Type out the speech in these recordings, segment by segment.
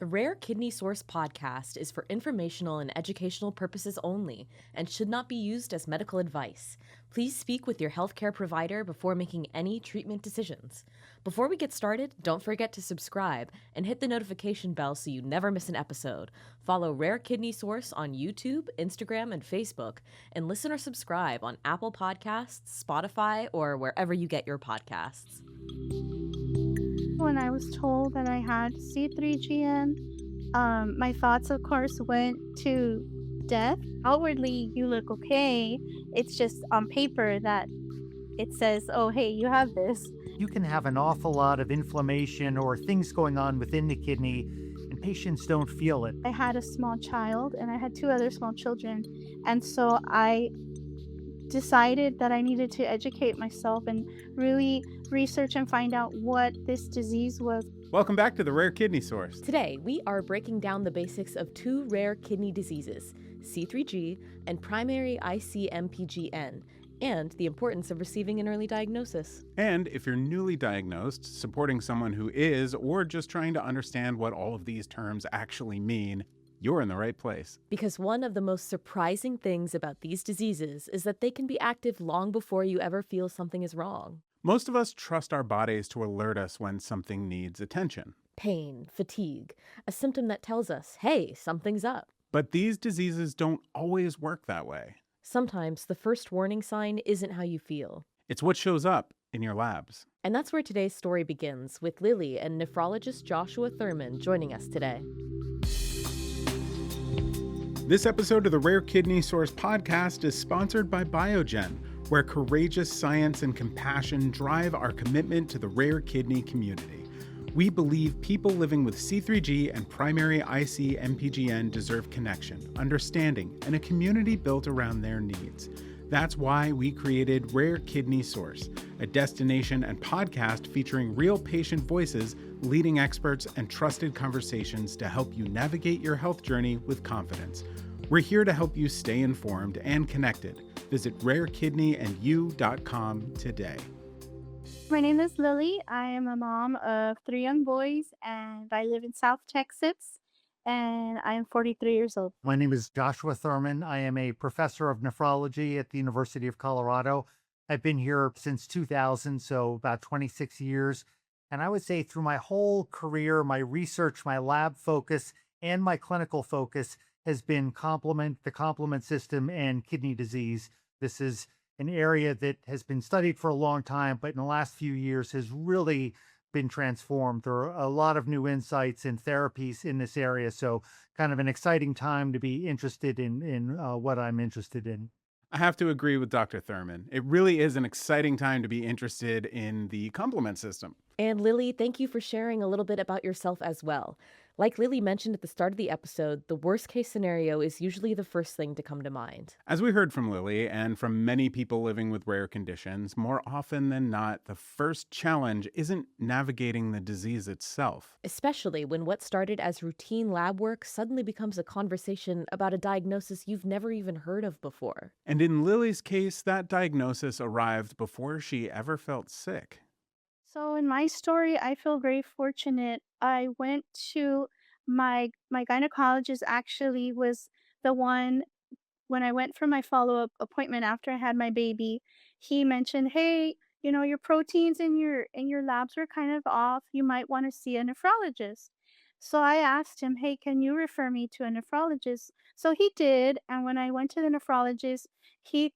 The Rare Kidney Source podcast is for informational and educational purposes only and should not be used as medical advice. Please speak with your healthcare provider before making any treatment decisions. Before we get started, don't forget to subscribe and hit the notification bell so you never miss an episode. Follow Rare Kidney Source on YouTube, Instagram, and Facebook, and listen or subscribe on Apple Podcasts, Spotify, or wherever you get your podcasts. When I was told that I had C3GN, my thoughts, of course, went to death. Outwardly, you look okay. It's just on paper that it says, oh, hey, you have this. You can have an awful lot of inflammation or things going on within the kidney, and patients don't feel it. I had a small child and I had two other small children. And so I decided that I needed to educate myself and really research and find out what this disease was. Welcome back to the Rare Kidney Source. Today, we are breaking down the basics of two rare kidney diseases, C3G and primary IC-MPGN, and the importance of receiving an early diagnosis. And if you're newly diagnosed, supporting someone who is, or just trying to understand what all of these terms actually mean, you're in the right place. Because one of the most surprising things about these diseases is that they can be active long before you ever feel something is wrong. Most of us trust our bodies to alert us when something needs attention. Pain, fatigue, a symptom that tells us, hey, something's up. But these diseases don't always work that way. Sometimes the first warning sign isn't how you feel. It's what shows up in your labs. And that's where today's story begins, with Lilly and nephrologist Joshua Thurman joining us today. This episode of the Rare Kidney Source podcast is sponsored by Biogen, where courageous science and compassion drive our commitment to the rare kidney community. We believe people living with C3G and primary IC-MPGN deserve connection, understanding, and a community built around their needs. That's why we created Rare Kidney Source, a destination and podcast featuring real patient voices, leading experts, and trusted conversations to help you navigate your health journey with confidence. We're here to help you stay informed and connected. Visit rarekidneyandyou.com today. My name is Lilly. I am a mom of 3 young boys, and I live in South Texas, and I am 43 years old. My name is Joshua Thurman. I am a professor of nephrology at the University of Colorado. I've been here since 2000, so about 26 years. And I would say through my whole career, my research, my lab focus, and my clinical focus has been the complement system and kidney disease. This is an area that has been studied for a long time, but in the last few years has really been transformed. There are a lot of new insights and therapies in this area. So kind of an exciting time to be interested in what I'm interested in. I have to agree with Dr. Thurman. It really is an exciting time to be interested in the complement system. And Lilly, thank you for sharing a little bit about yourself as well. Like Lilly mentioned at the start of the episode, the worst case scenario is usually the first thing to come to mind. As we heard from Lilly and from many people living with rare conditions, more often than not, the first challenge isn't navigating the disease itself. Especially when what started as routine lab work suddenly becomes a conversation about a diagnosis you've never even heard of before. And in Lily's case, that diagnosis arrived before she ever felt sick. So in my story, I feel very fortunate. I went to my gynecologist actually was the one when I went for my follow-up appointment after I had my baby. He mentioned, "Hey, your proteins in your labs are kind of off. You might want to see a nephrologist." So I asked him, "Hey, can you refer me to a nephrologist?" So he did, and when I went to the nephrologist, he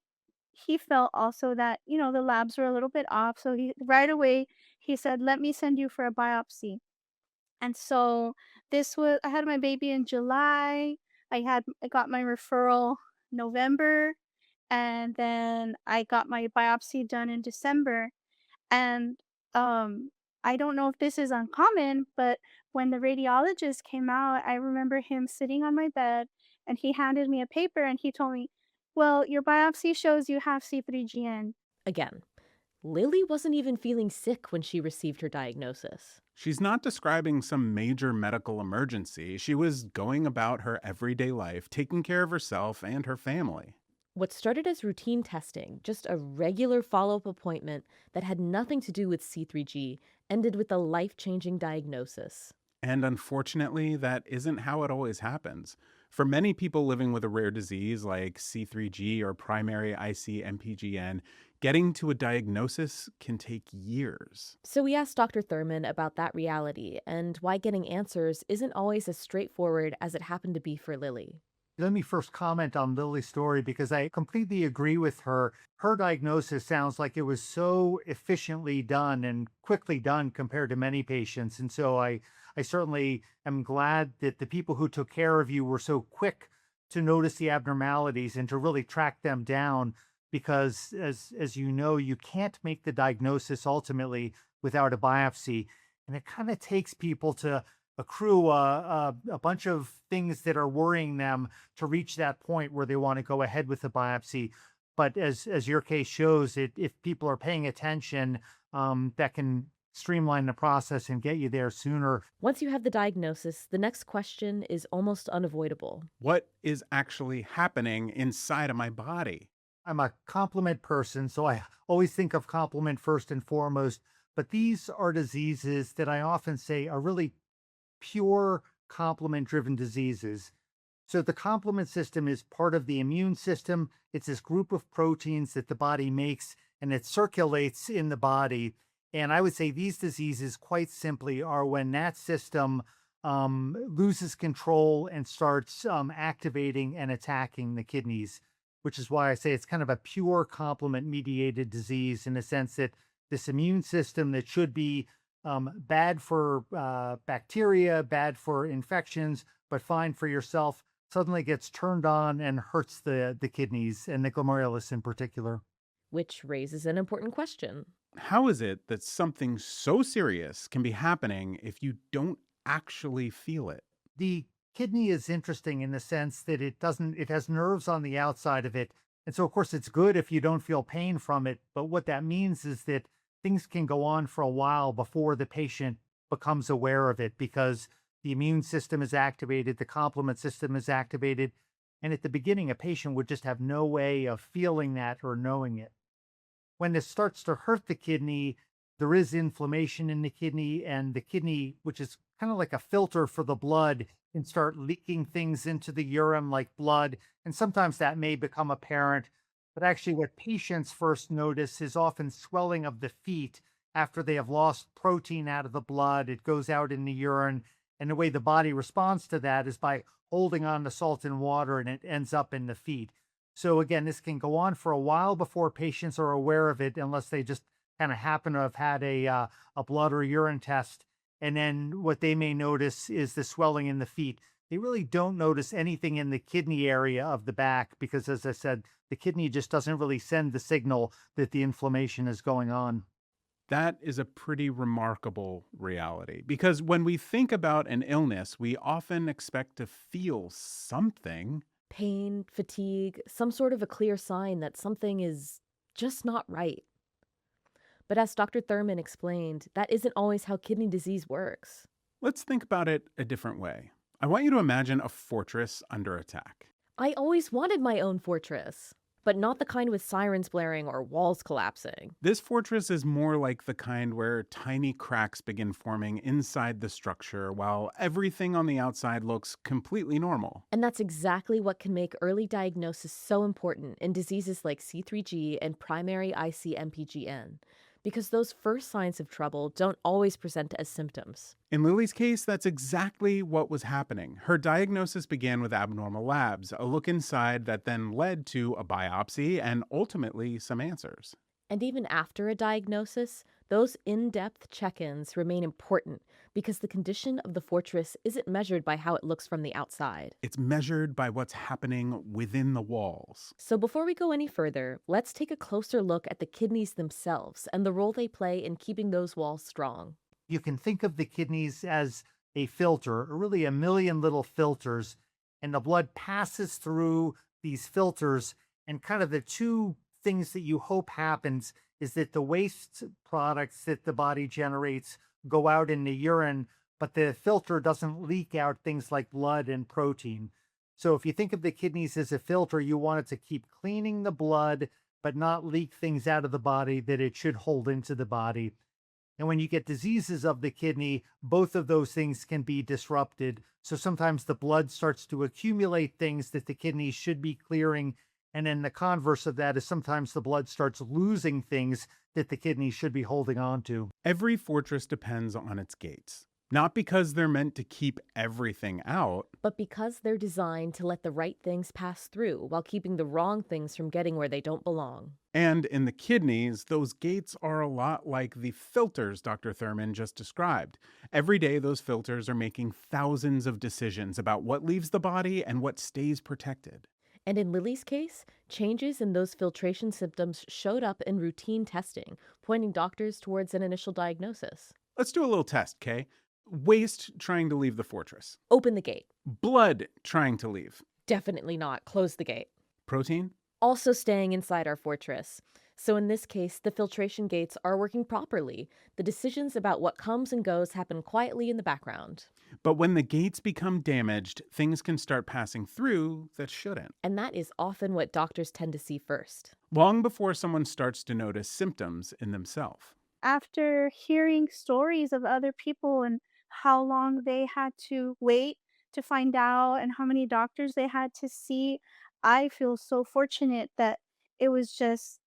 he felt also that, the labs were a little bit off. So right away he said, "Let me send you for a biopsy." And so I had my baby in July. I got my referral November, and then I got my biopsy done in December. And I don't know if this is uncommon, but when the radiologist came out, I remember him sitting on my bed and he handed me a paper and he told me, "Well, your biopsy shows you have C3GN." Again, Lilly wasn't even feeling sick when she received her diagnosis. She's not describing some major medical emergency. She was going about her everyday life, taking care of herself and her family. What started as routine testing, just a regular follow-up appointment that had nothing to do with C3G, ended with a life-changing diagnosis. And unfortunately, that isn't how it always happens. For many people living with a rare disease like C3G or primary IC-MPGN, getting to a diagnosis can take years. So we asked Dr. Thurman about that reality and why getting answers isn't always as straightforward as it happened to be for Lilly. Let me first comment on Lily's story because I completely agree with her. Her diagnosis sounds like it was so efficiently done and quickly done compared to many patients. And so I certainly am glad that the people who took care of you were so quick to notice the abnormalities and to really track them down because as you know, you can't make the diagnosis ultimately without a biopsy. And it kind of takes people to accrue a bunch of things that are worrying them to reach that point where they want to go ahead with the biopsy. But as your case shows, if people are paying attention, that can streamline the process and get you there sooner. Once you have the diagnosis, the next question is almost unavoidable. What is actually happening inside of my body? I'm a complement person, so I always think of complement first and foremost. But these are diseases that I often say are really pure complement driven diseases. So the complement system is part of the immune system. It's this group of proteins that the body makes and it circulates in the body. And I would say these diseases, quite simply, are when that system loses control and starts activating and attacking the kidneys, which is why I say it's kind of a pure complement mediated disease in the sense that this immune system that should be bad for bacteria, bad for infections, but fine for yourself, suddenly gets turned on and hurts the kidneys and the glomerulus in particular. Which raises an important question. How is it that something so serious can be happening if you don't actually feel it? The kidney is interesting in the sense that it has nerves on the outside of it. And so, of course, it's good if you don't feel pain from it. But what that means is that things can go on for a while before the patient becomes aware of it because the immune system is activated, the complement system is activated. And at the beginning, a patient would just have no way of feeling that or knowing it. When this starts to hurt the kidney, there is inflammation in the kidney, and the kidney, which is kind of like a filter for the blood, can start leaking things into the urine like blood. And sometimes that may become apparent. But actually, what patients first notice is often swelling of the feet after they have lost protein out of the blood. It goes out in the urine. And the way the body responds to that is by holding on to salt and water, and it ends up in the feet. So again, this can go on for a while before patients are aware of it, unless they just kind of happen to have had a blood or urine test. And then what they may notice is the swelling in the feet. They really don't notice anything in the kidney area of the back because, as I said, the kidney just doesn't really send the signal that the inflammation is going on. That is a pretty remarkable reality because when we think about an illness, we often expect to feel something. Pain, fatigue, some sort of a clear sign that something is just not right. But as Dr. Thurman explained, that isn't always how kidney disease works. Let's think about it a different way. I want you to imagine a fortress under attack. I always wanted my own fortress, but not the kind with sirens blaring or walls collapsing. This fortress is more like the kind where tiny cracks begin forming inside the structure while everything on the outside looks completely normal. And that's exactly what can make early diagnosis so important in diseases like C3G and primary IC-MPGN, because those first signs of trouble don't always present as symptoms. In Lily's case, that's exactly what was happening. Her diagnosis began with abnormal labs, a look inside that then led to a biopsy and ultimately some answers. And even after a diagnosis, those in-depth check-ins remain important because the condition of the fortress isn't measured by how it looks from the outside. It's measured by what's happening within the walls. So before we go any further, let's take a closer look at the kidneys themselves and the role they play in keeping those walls strong. You can think of the kidneys as a filter, or really a million little filters, and the blood passes through these filters, and kind of the two things that you hope happens is that the waste products that the body generates go out in the urine, but the filter doesn't leak out things like blood and protein. So if you think of the kidneys as a filter, you want it to keep cleaning the blood, but not leak things out of the body that it should hold into the body. And when you get diseases of the kidney, both of those things can be disrupted. So sometimes the blood starts to accumulate things that the kidney should be clearing. And then the converse of that is sometimes the blood starts losing things that the kidney should be holding on to. Every fortress depends on its gates, not because they're meant to keep everything out, but because they're designed to let the right things pass through while keeping the wrong things from getting where they don't belong. And in the kidneys, those gates are a lot like the filters Dr. Thurman just described. Every day, those filters are making thousands of decisions about what leaves the body and what stays protected. And in Lilly's case, changes in those filtration symptoms showed up in routine testing, pointing doctors towards an initial diagnosis. Let's do a little test, Kay. Waste trying to leave the fortress. Open the gate. Blood trying to leave. Definitely not. Close the gate. Protein? Also staying inside our fortress. So in this case, the filtration gates are working properly. The decisions about what comes and goes happen quietly in the background. But when the gates become damaged, things can start passing through that shouldn't. And that is often what doctors tend to see first. Long before someone starts to notice symptoms in themselves. After hearing stories of other people and how long they had to wait to find out and how many doctors they had to see, I feel so fortunate that it was just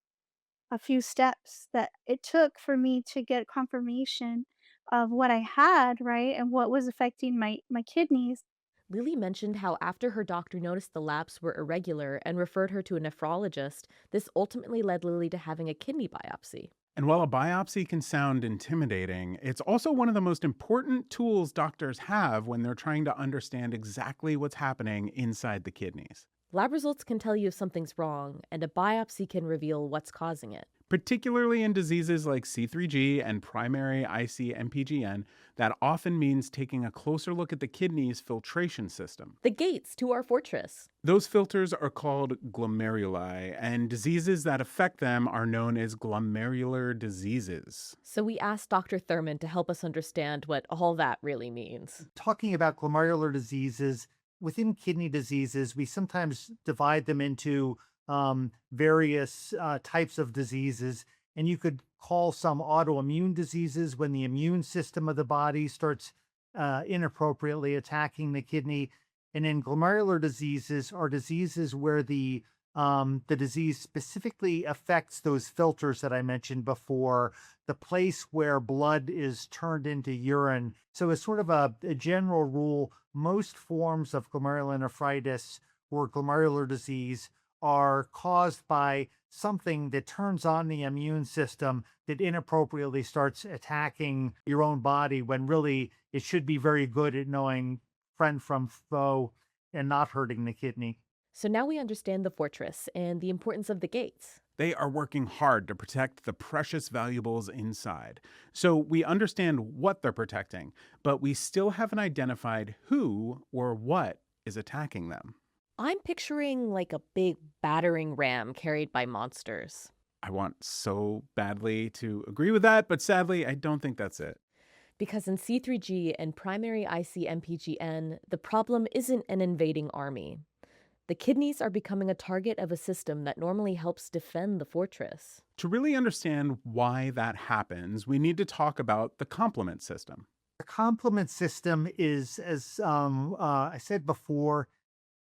a few steps that it took for me to get confirmation of what I had, right? And what was affecting my kidneys. Lilly mentioned how after her doctor noticed the labs were irregular and referred her to a nephrologist, this ultimately led Lilly to having a kidney biopsy. And while a biopsy can sound intimidating, it's also one of the most important tools doctors have when they're trying to understand exactly what's happening inside the kidneys. Lab results can tell you if something's wrong, and a biopsy can reveal what's causing it. Particularly in diseases like C3G and primary IC-MPGN, that often means taking a closer look at the kidney's filtration system. The gates to our fortress. Those filters are called glomeruli, and diseases that affect them are known as glomerular diseases. So we asked Dr. Thurman to help us understand what all that really means. Talking about glomerular diseases, within kidney diseases, we sometimes divide them into various types of diseases. And you could call some autoimmune diseases when the immune system of the body starts inappropriately attacking the kidney. And then glomerular diseases are diseases where the disease specifically affects those filters that I mentioned before, the place where blood is turned into urine. So as sort of a general rule, most forms of glomerulonephritis or glomerular disease are caused by something that turns on the immune system that inappropriately starts attacking your own body when really it should be very good at knowing friend from foe and not hurting the kidney. So now we understand the fortress and the importance of the gates. They are working hard to protect the precious valuables inside. So we understand what they're protecting, but we still haven't identified who or what is attacking them. I'm picturing like a big battering ram carried by monsters. I want so badly to agree with that, but sadly, I don't think that's it. Because in C3G and primary IC-MPGN, the problem isn't an invading army. The kidneys are becoming a target of a system that normally helps defend the fortress. To really understand why that happens, we need to talk about the complement system. The complement system is, as I said before,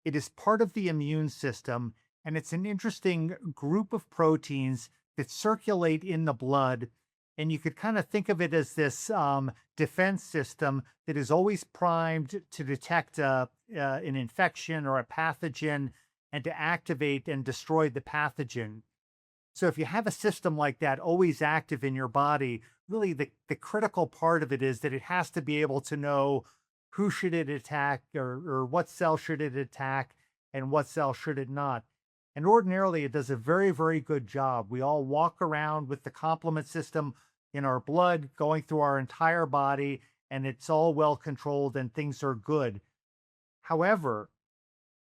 it is part of the immune system, and it's an interesting group of proteins that circulate in the blood. And you could kind of think of it as this defense system that is always primed to detect an infection or a pathogen and to activate and destroy the pathogen. So if you have a system like that always active in your body, really the critical part of it is that it has to be able to know who should it attack or what cell should it attack and what cell should it not. And ordinarily, it does a very, very good job. We all walk around with the complement system in our blood going through our entire body, and it's all well controlled and things are good. However,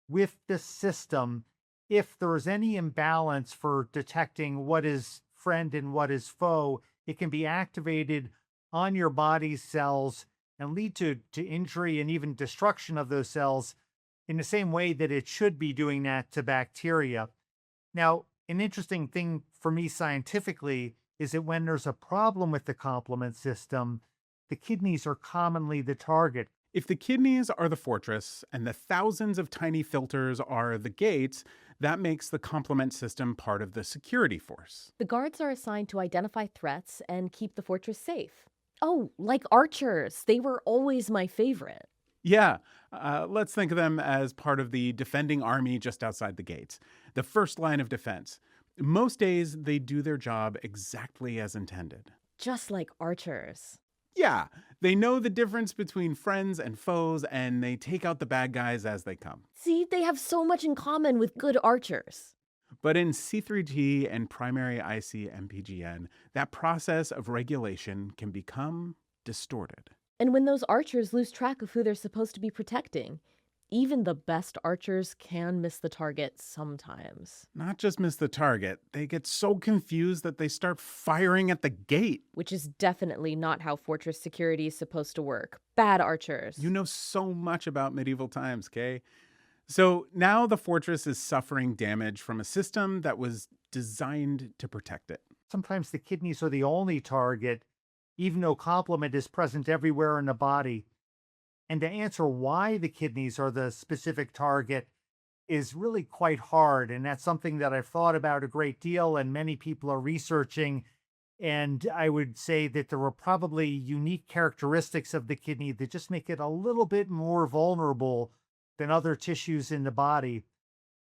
with this system, if there is any imbalance for detecting what is friend and what is foe, it can be activated on your body's cells and lead to injury and even destruction of those cells in the same way that it should be doing that to bacteria. Now, an interesting thing for me scientifically is that when there's a problem with the complement system, the kidneys are commonly the target. If the kidneys are the fortress and the thousands of tiny filters are the gates, that makes the complement system part of the security force. The guards are assigned to identify threats and keep the fortress safe. Oh, like archers. They were always my favorite. Yeah, let's think of them as part of the defending army just outside the gates, the first line of defense. Most days, they do their job exactly as intended. Just like archers. Yeah, they know the difference between friends and foes, and they take out the bad guys as they come. See, they have so much in common with good archers. But in C3G and primary IC-MPGN, that process of regulation can become distorted. And when those archers lose track of who they're supposed to be protecting, even the best archers can miss the target sometimes. Not just miss the target, they get so confused that they start firing at the gate. Which is definitely not how fortress security is supposed to work. Bad archers. You know so much about medieval times, Kay. So now the fortress is suffering damage from a system that was designed to protect it. Sometimes the kidneys are the only target, even though complement is present everywhere in the body. And to answer why the kidneys are the specific target is really quite hard. And that's something that I've thought about a great deal and many people are researching. And I would say that there are probably unique characteristics of the kidney that just make it a little bit more vulnerable than other tissues in the body.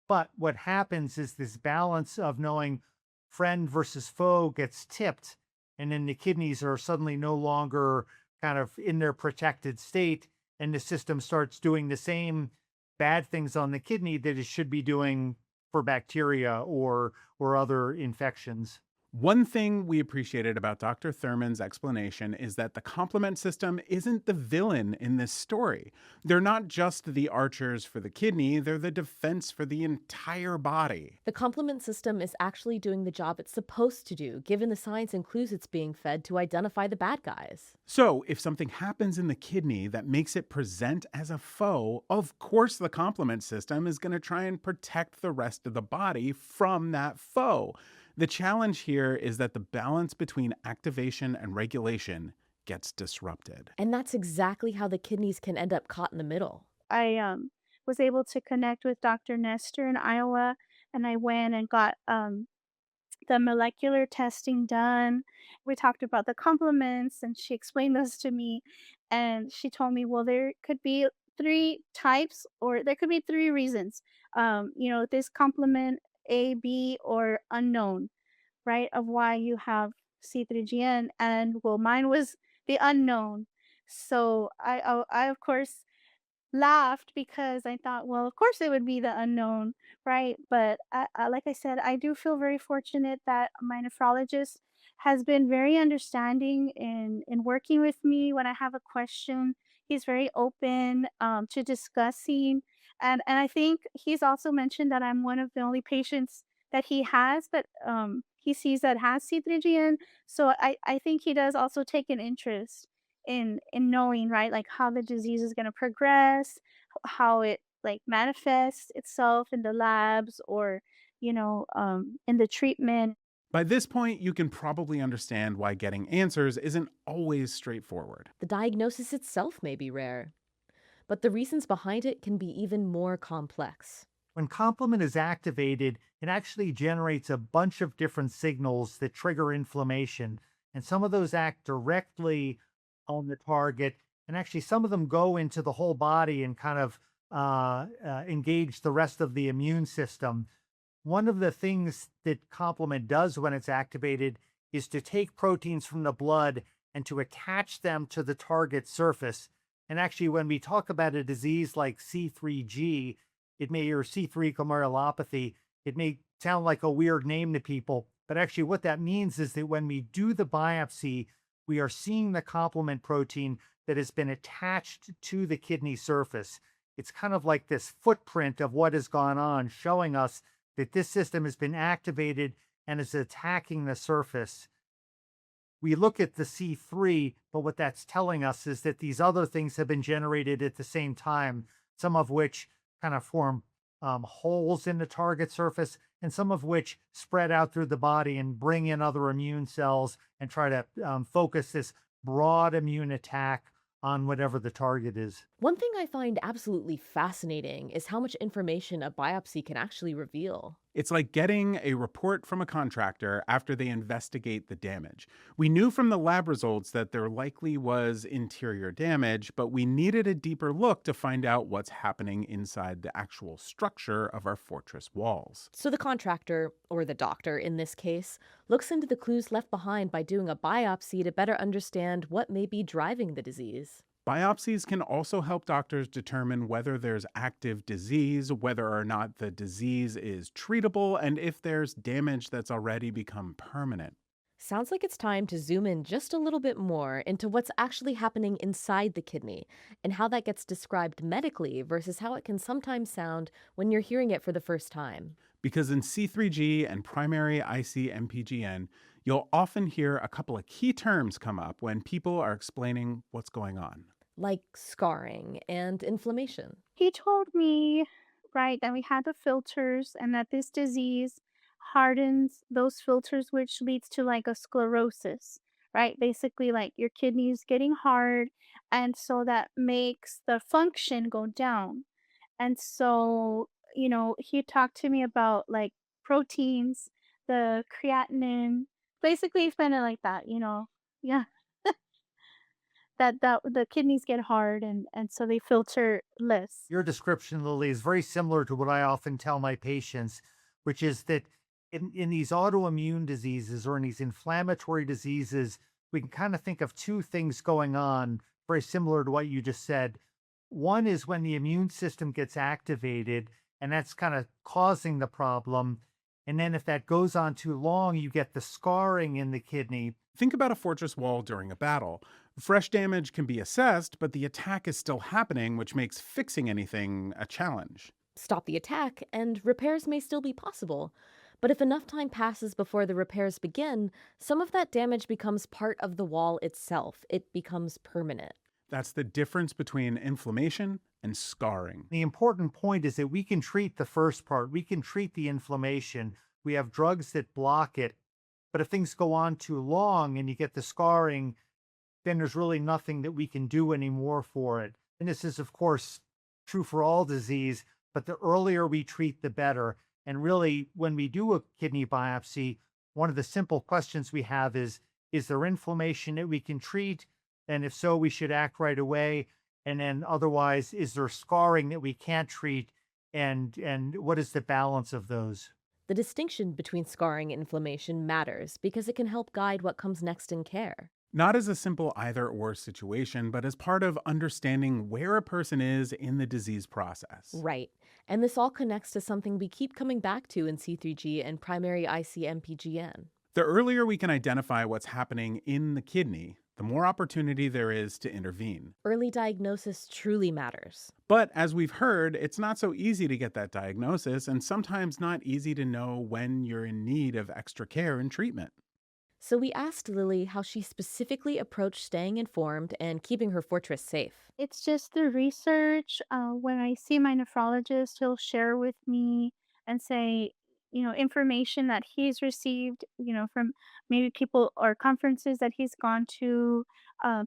But what happens is this balance of knowing friend versus foe gets tipped, and then the kidneys are suddenly no longer kind of in their protected state, and the system starts doing the same bad things on the kidney that it should be doing for bacteria or other infections. One thing we appreciated about Dr. Thurman's explanation is that the complement system isn't the villain in this story. They're not just the archers for the kidney, they're the defense for the entire body. The complement system is actually doing the job it's supposed to do, given the signs and clues it's being fed to identify the bad guys. So, if something happens in the kidney that makes it present as a foe, of course the complement system is going to try and protect the rest of the body from that foe. The challenge here is that the balance between activation and regulation gets disrupted. And that's exactly how the kidneys can end up caught in the middle. I was able to connect with Dr. Nestor in Iowa, and I went and got the molecular testing done. We talked about the complements, and she explained this to me. And she told me, well, there could be three types, or there could be three reasons. This complement A, B, or unknown, right? Of why you have C3GN. And well, mine was the unknown. So I of course laughed because I thought, well, of course it would be the unknown, right? But like I said, I do feel very fortunate that my nephrologist has been very understanding in working with me when I have a question. He's very open to discussing, and I think he's also mentioned that I'm one of the only patients that he has that he sees that has C3GN. So I think he does also take an interest in knowing, right, like how the disease is going to progress, how it like manifests itself in the labs or in the treatment. By this point, you can probably understand why getting answers isn't always straightforward. The diagnosis itself may be rare, but the reasons behind it can be even more complex. When complement is activated, it actually generates a bunch of different signals that trigger inflammation. And some of those act directly on the target. And actually, some of them go into the whole body and kind of engage the rest of the immune system. One of the things that complement does when it's activated is to take proteins from the blood and to attach them to the target surface. And actually, when we talk about a disease like C3G, or C3 glomerulopathy, it may sound like a weird name to people, but actually what that means is that when we do the biopsy, we are seeing the complement protein that has been attached to the kidney surface. It's kind of like this footprint of what has gone on, showing us that this system has been activated and is attacking the surface. We look at the C3, but what that's telling us is that these other things have been generated at the same time, some of which kind of form holes in the target surface, and some of which spread out through the body and bring in other immune cells and try to focus this broad immune attack on whatever the target is. One thing I find absolutely fascinating is how much information a biopsy can actually reveal. It's like getting a report from a contractor after they investigate the damage. We knew from the lab results that there likely was interior damage, but we needed a deeper look to find out what's happening inside the actual structure of our fortress walls. So the contractor, or the doctor in this case, looks into the clues left behind by doing a biopsy to better understand what may be driving the disease. Biopsies can also help doctors determine whether there's active disease, whether or not the disease is treatable, and if there's damage that's already become permanent. Sounds like it's time to zoom in just a little bit more into what's actually happening inside the kidney and how that gets described medically versus how it can sometimes sound when you're hearing it for the first time. Because in C3G and primary IC-MPGN, you'll often hear a couple of key terms come up when people are explaining what's going on. Like scarring and inflammation. He told me, right, that we had the filters and that this disease hardens those filters, which leads to like a sclerosis, right? Basically, like your kidneys getting hard. And so that makes the function go down. And so, he talked to me about like proteins, the creatinine, basically explained it like that. Yeah, that the kidneys get hard and so they filter less. Your description, Lily, is very similar to what I often tell my patients, which is that in these autoimmune diseases or in these inflammatory diseases, we can kind of think of two things going on, very similar to what you just said. One is when the immune system gets activated, and that's kind of causing the problem. And then if that goes on too long, you get the scarring in the kidney. Think about a fortress wall during a battle. Fresh damage can be assessed, but the attack is still happening, which makes fixing anything a challenge. Stop the attack, and repairs may still be possible. But if enough time passes before the repairs begin, some of that damage becomes part of the wall itself. It becomes permanent. That's the difference between inflammation and scarring. The important point is that we can treat the first part, we can treat the inflammation. We have drugs that block it. But if things go on too long and you get the scarring, then there's really nothing that we can do anymore for it. And this is, of course, true for all disease, but the earlier we treat, the better. And really, when we do a kidney biopsy, one of the simple questions we have is there inflammation that we can treat? And if so, we should act right away. And then otherwise, is there scarring that we can't treat? And what is the balance of those? The distinction between scarring and inflammation matters because it can help guide what comes next in care. Not as a simple either or situation, but as part of understanding where a person is in the disease process. Right. And this all connects to something we keep coming back to in C3G and primary IC-MPGN. The earlier we can identify what's happening in the kidney, the more opportunity there is to intervene. Early diagnosis truly matters. But as we've heard, it's not so easy to get that diagnosis and sometimes not easy to know when you're in need of extra care and treatment. So we asked Lilly how she specifically approached staying informed and keeping her fortress safe. It's just the research. When I see my nephrologist, he'll share with me and say, information that he's received, from maybe people or conferences that he's gone to,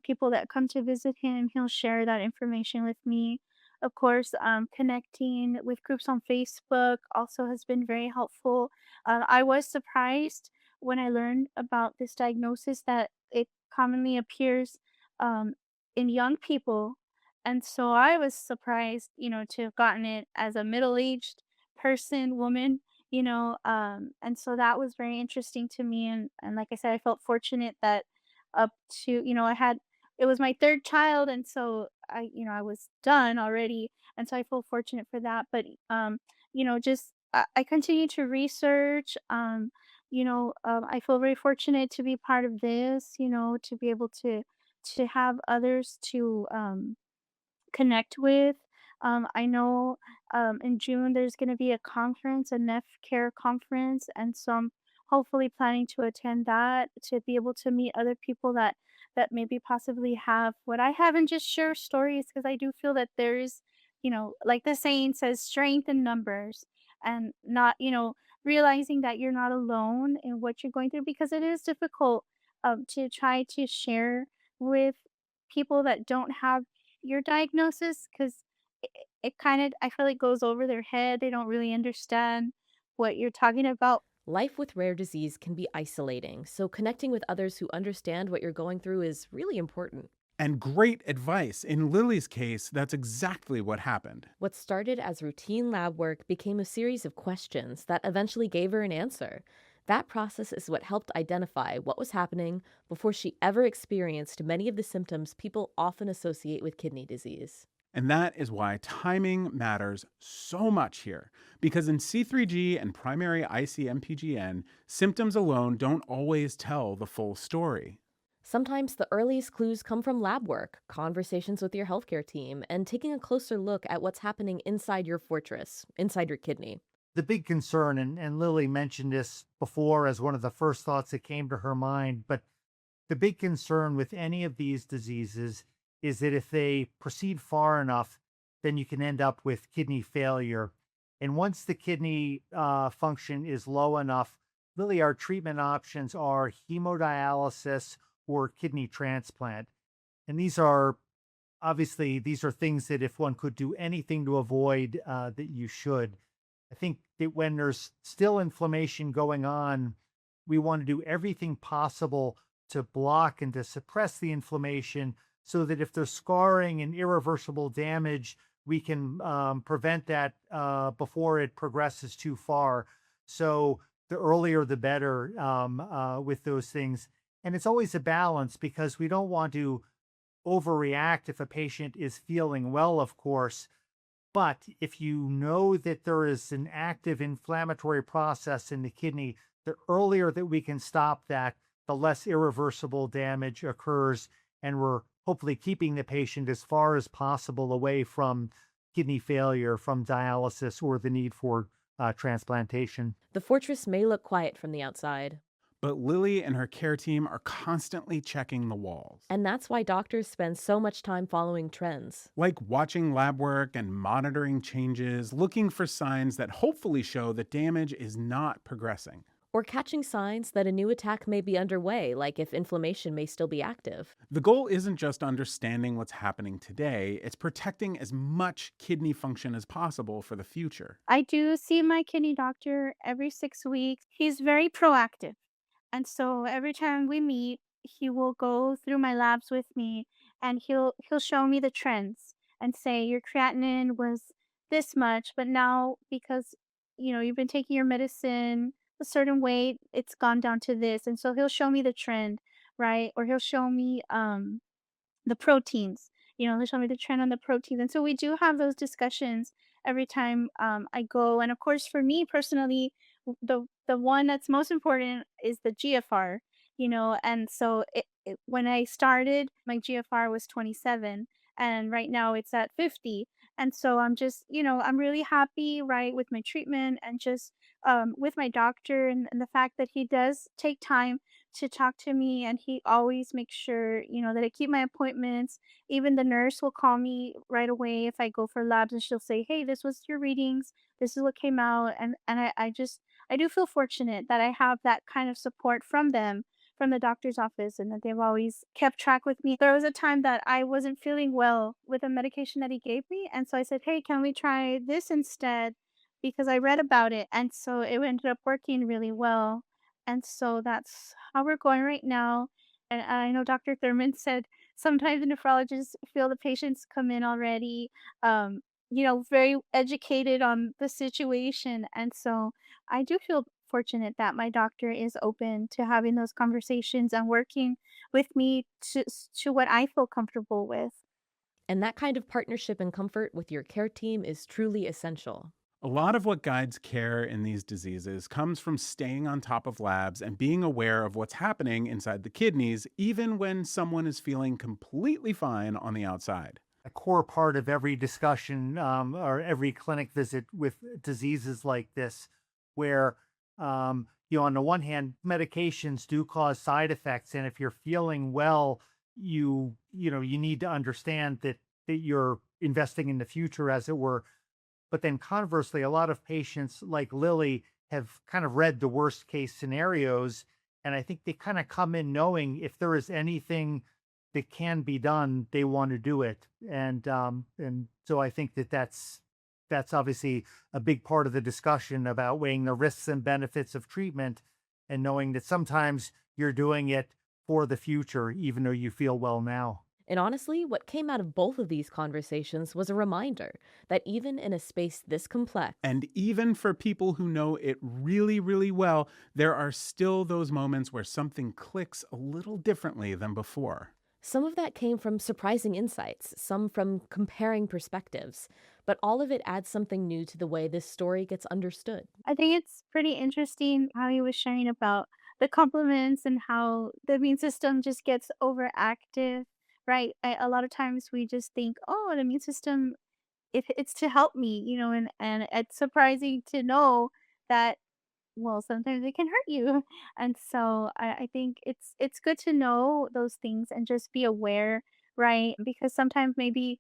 people that come to visit him. He'll share that information with me. Of course, connecting with groups on Facebook also has been very helpful. I was surprised when I learned about this diagnosis that it commonly appears um, in young people. And so I was surprised, to have gotten it as a middle-aged person, woman, and so that was very interesting to me. And like I said, I felt fortunate that up to, it was my third child. And so I was done already. And so I feel fortunate for that. But, just I continue to research. I feel very fortunate to be part of this, to be able to have others to connect with. I know in June there's going to be a conference, a Neph Care conference, and so I'm hopefully planning to attend that to be able to meet other people that maybe possibly have what I have and just share stories because I do feel that like the saying says, strength in numbers, and not, realizing that you're not alone in what you're going through, because it is difficult to try to share with people that don't have your diagnosis, because it kind of, I feel like, goes over their head. They don't really understand what you're talking about. Life with rare disease can be isolating, so connecting with others who understand what you're going through is really important. And great advice. In Lily's case, that's exactly what happened. What started as routine lab work became a series of questions that eventually gave her an answer. That process is what helped identify what was happening before she ever experienced many of the symptoms people often associate with kidney disease. And that is why timing matters so much here. Because in C3G and primary IC-MPGN, symptoms alone don't always tell the full story. Sometimes the earliest clues come from lab work, conversations with your healthcare team, and taking a closer look at what's happening inside your fortress, inside your kidney. The big concern, and Lily mentioned this before as one of the first thoughts that came to her mind, but the big concern with any of these diseases is that if they proceed far enough, then you can end up with kidney failure. And once the kidney function is low enough, really our treatment options are hemodialysis or kidney transplant. And these are things that if one could do anything to avoid, that you should. I think that when there's still inflammation going on, we want to do everything possible to block and to suppress the inflammation so that if there's scarring and irreversible damage, we can prevent that before it progresses too far. So the earlier, the better with those things. And it's always a balance because we don't want to overreact if a patient is feeling well, of course. But if you know that there is an active inflammatory process in the kidney, the earlier that we can stop that, the less irreversible damage occurs. And we're hopefully keeping the patient as far as possible away from kidney failure, from dialysis, or the need for transplantation. The fortress may look quiet from the outside, But Lily and her care team are constantly checking the walls. and that's why doctors spend so much time following trends. Like watching lab work and monitoring changes, looking for signs that hopefully show that damage is not progressing. Or catching signs that a new attack may be underway, like if inflammation may still be active. The goal isn't just understanding what's happening today, it's protecting as much kidney function as possible for the future. I do see my kidney doctor every 6 weeks. He's very proactive. And so every time we meet, he will go through my labs with me, and he'll show me the trends and say your creatinine was this much, but now because you've been taking your medicine a certain way, it's gone down to this. And so he'll show me the trend, right? Or he'll show me the proteins. They show me the trend on the proteins. And so we do have those discussions every time I go. And of course, for me personally, the one that's most important is the GFR. And so when I started, my GFR was 27, and right now it's at 50. And so I'm just, I'm really happy, right, with my treatment, and just with my doctor, and the fact that he does take time to talk to me, and he always makes sure, that I keep my appointments. Even the nurse will call me right away if I go for labs, and she'll say, "Hey, this was your readings. This is what came out." And I do feel fortunate that I have that kind of support from them, from the doctor's office, and that they've always kept track with me. There was a time that I wasn't feeling well with a medication that he gave me, and so I said, "Hey, can we try this instead?" Because I read about it, and so it ended up working really well. And so that's how we're going right now. And I know Dr. Thurman said sometimes the nephrologists feel the patients come in already, very educated on the situation. And so I do feel fortunate that my doctor is open to having those conversations and working with me to what I feel comfortable with. And that kind of partnership and comfort with your care team is truly essential. A lot of what guides care in these diseases comes from staying on top of labs and being aware of what's happening inside the kidneys, even when someone is feeling completely fine on the outside. A core part of every discussion or every clinic visit with diseases like this, where on the one hand, medications do cause side effects, and if you're feeling well, you need to understand that your investing in the future, as it were. But then conversely, a lot of patients like Lilly have kind of read the worst case scenarios. And I think they kind of come in knowing if there is anything that can be done, they want to do it. And so I think that that's obviously a big part of the discussion about weighing the risks and benefits of treatment and knowing that sometimes you're doing it for the future, even though you feel well now. And honestly, what came out of both of these conversations was a reminder that even in a space this complex, And even for people who know it really, really well, there are still those moments where something clicks a little differently than before. some of that came from surprising insights, some from comparing perspectives, but all of it adds something new to the way this story gets understood. I think it's pretty interesting how he was sharing about the compliments and how the immune system just gets overactive, right? A lot of times we just think, oh, the immune system, if it's to help me, and it's surprising to know that, well, sometimes it can hurt you. And so I think it's good to know those things and just be aware, right? Because sometimes maybe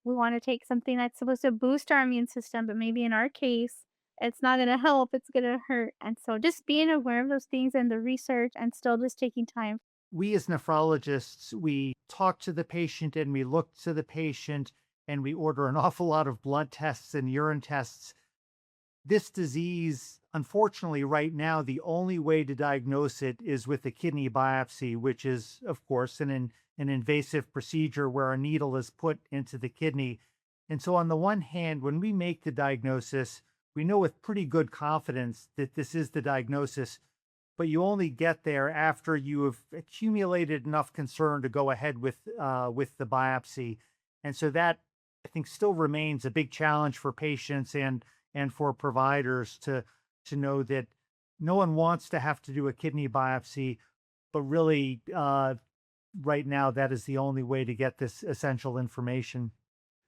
we want to take something that's supposed to boost our immune system, but maybe in our case, it's not going to help, it's going to hurt. And so just being aware of those things and the research and still just taking time. We as nephrologists, we talk to the patient and we look to the patient and we order an awful lot of blood tests and urine tests. This disease, unfortunately, right now, the only way to diagnose it is with a kidney biopsy, which is, of course, an invasive procedure where a needle is put into the kidney. And so, on the one hand, when we make the diagnosis, we know with pretty good confidence that this is the diagnosis, but you only get there after you have accumulated enough concern to go ahead with the biopsy. And so that, I think, still remains a big challenge for patients and for providers to know that no one wants to have to do a kidney biopsy, but really right now that is the only way to get this essential information.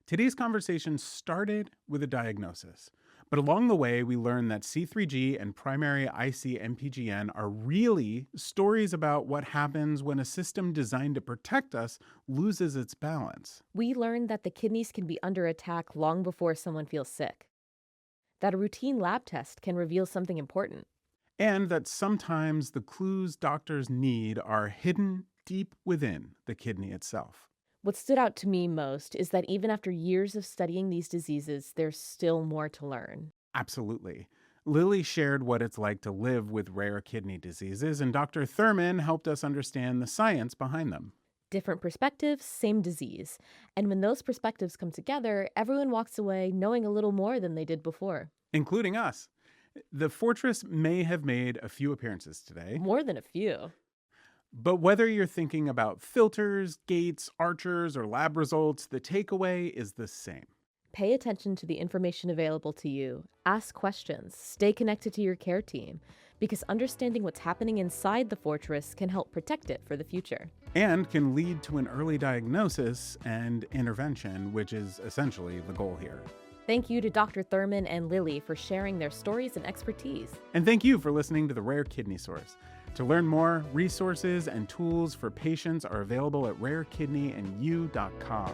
Today's conversation started with a diagnosis, but along the way, we learned that C3G and primary IC-MPGN are really stories about what happens when a system designed to protect us loses its balance. We learned that the kidneys can be under attack long before someone feels sick, that a routine lab test can reveal something important, And that sometimes the clues doctors need are hidden deep within the kidney itself. What stood out to me most is that even after years of studying these diseases, there's still more to learn. Absolutely. Lilly shared what it's like to live with rare kidney diseases, and Dr. Thurman helped us understand the science behind them. Different perspectives, same disease. And when those perspectives come together, everyone walks away knowing a little more than they did before. Including us. The Fortress may have made a few appearances today, More than a few. but whether you're thinking about filters, gates, archers, or lab results, the takeaway is the same. Pay attention to the information available to you. Ask questions. Stay connected to your care team, because understanding what's happening inside the fortress can help protect it for the future. And can lead to an early diagnosis and intervention, which is essentially the goal here. Thank you to Dr. Thurman and Lilly for sharing their stories and expertise. And thank you for listening to The Rare Kidney Source. To learn more, resources and tools for patients are available at rarekidneyandyou.com.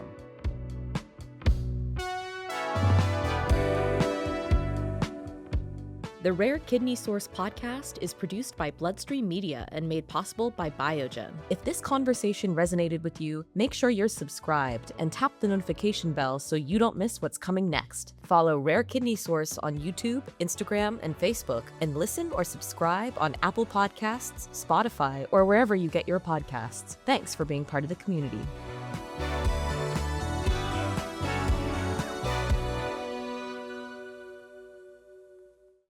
The Rare Kidney Source podcast is produced by Bloodstream Media and made possible by Biogen. If this conversation resonated with you, make sure you're subscribed and tap the notification bell so you don't miss what's coming next. Follow Rare Kidney Source on YouTube, Instagram, and Facebook, and listen or subscribe on Apple Podcasts, Spotify, or wherever you get your podcasts. Thanks for being part of the community.